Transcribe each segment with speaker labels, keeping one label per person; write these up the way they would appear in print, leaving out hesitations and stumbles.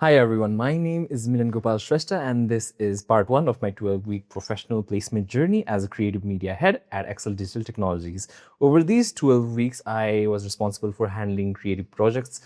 Speaker 1: Hi everyone, my name is Milan Gopal Shrestha and this is part 1 of my 12-week professional placement journey as a creative media head at Excel Digital Technologies. Over these 12 weeks, I was responsible for handling creative projects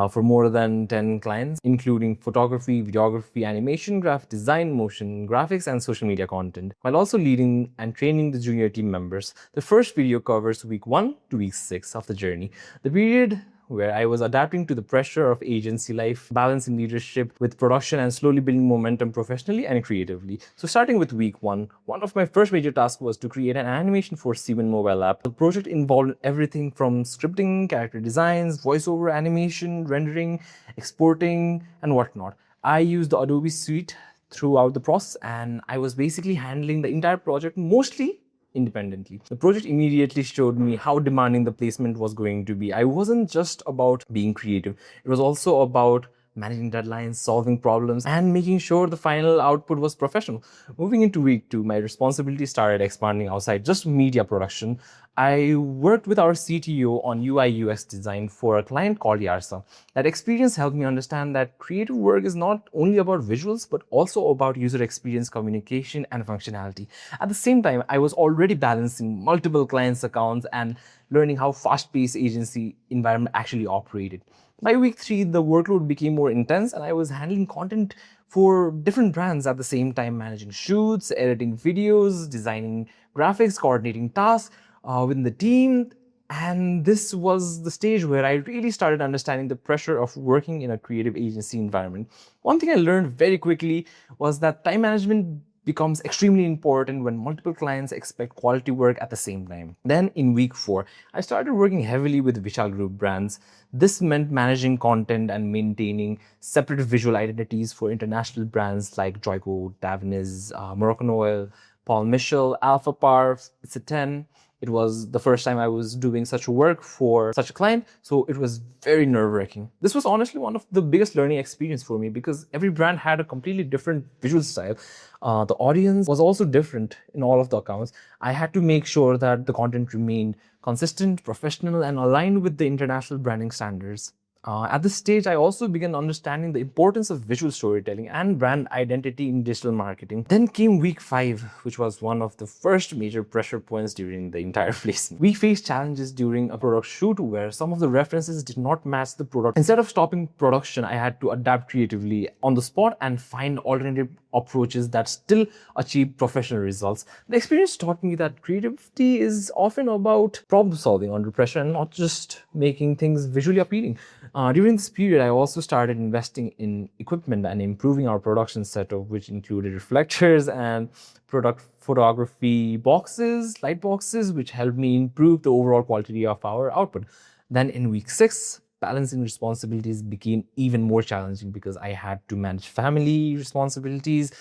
Speaker 1: for more than 10 clients, including photography, videography, animation, graphic design, motion graphics, and social media content, while also leading and training the junior team members. The first video covers week 1 to week 6 of the journey, the period where I was adapting to the pressure of agency life, balancing leadership with production, and slowly building momentum professionally and creatively. So starting with week 1, one of my first major tasks was to create an animation for CWIN mobile app. The project involved everything from scripting, character designs, voiceover animation, rendering, exporting, and whatnot. I used the Adobe suite throughout the process, and I was basically handling the entire project mostly independently. The project immediately showed me how demanding the placement was going to be. I wasn't just about being creative, it was also about managing deadlines, solving problems, and making sure the final output was professional. Moving into week 2, my responsibility started expanding outside just media production. I worked with our CTO on UI UX design for a client called Yarsa. That experience helped me understand that creative work is not only about visuals, but also about user experience, communication, and functionality. At the same time, I was already balancing multiple clients' accounts and learning how fast-paced agency environment actually operated. By week 3, the workload became more intense and I was handling content for different brands at the same time, managing shoots, editing videos, designing graphics, coordinating tasks within the team. And this was the stage where I really started understanding the pressure of working in a creative agency environment. One thing I learned very quickly was that time management becomes extremely important when multiple clients expect quality work at the same time. Then in week 4, I started working heavily with Vishal Group brands. This meant managing content and maintaining separate visual identities for international brands like Joyco, Davines, Moroccan Oil, Paul Mitchell, Alpha Par, Citan. It was the first time I was doing such work for such a client, so it was very nerve-wracking. This was honestly one of the biggest learning experience for me because every brand had a completely different visual style. The audience was also different in all of the accounts. I had to make sure that the content remained consistent, professional, and aligned with the international branding standards. At this stage, I also began understanding the importance of visual storytelling and brand identity in digital marketing. Then came week 5, which was one of the first major pressure points during the entire placement. We faced challenges during a product shoot where some of the references did not match the product. Instead of stopping production, I had to adapt creatively on the spot and find alternative approaches that still achieve professional results. The experience taught me that creativity is often about problem solving under pressure and not just making things visually appealing. During this period, I also started investing in equipment and improving our production setup, which included reflectors and product photography boxes, light boxes, which helped me improve the overall quality of our output. Then in week 6, balancing responsibilities became even more challenging because I had to manage family responsibilities,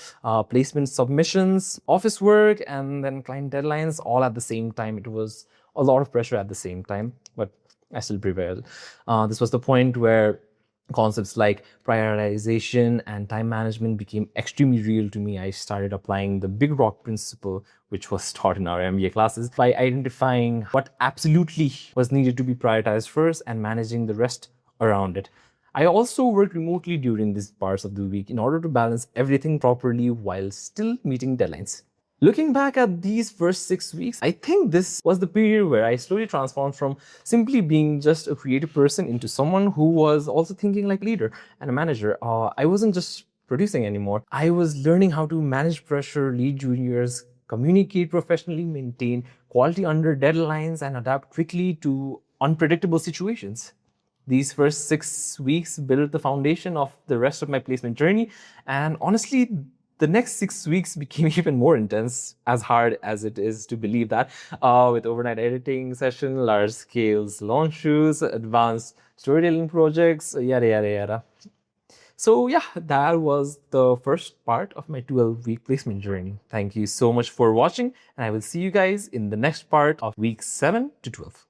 Speaker 1: placement submissions, office work, and then client deadlines all at the same time. It was a lot of pressure at the same time, but I still prevailed. This was the point where concepts like prioritization and time management became extremely real to me. I started applying the Big Rock principle, which was taught in our MBA classes, by identifying what absolutely was needed to be prioritized first and managing the rest around it. I also worked remotely during these parts of the week in order to balance everything properly while still meeting deadlines. Looking back at these first 6 weeks, I think this was the period where I slowly transformed from simply being just a creative person into someone who was also thinking like a leader and a manager. I wasn't just producing anymore. I was learning how to manage pressure, lead juniors, communicate professionally, maintain quality under deadlines, and adapt quickly to unpredictable situations. These first 6 weeks built the foundation of the rest of my placement journey, and honestly, the next 6 weeks became even more intense, as hard as it is to believe that, with overnight editing session, large-scale launch shoots, advanced storytelling projects, yada, yada, yada. So yeah, that was the first part of my 12-week placement journey. Thank you so much for watching, and I will see you guys in the next part of week 7 to 12.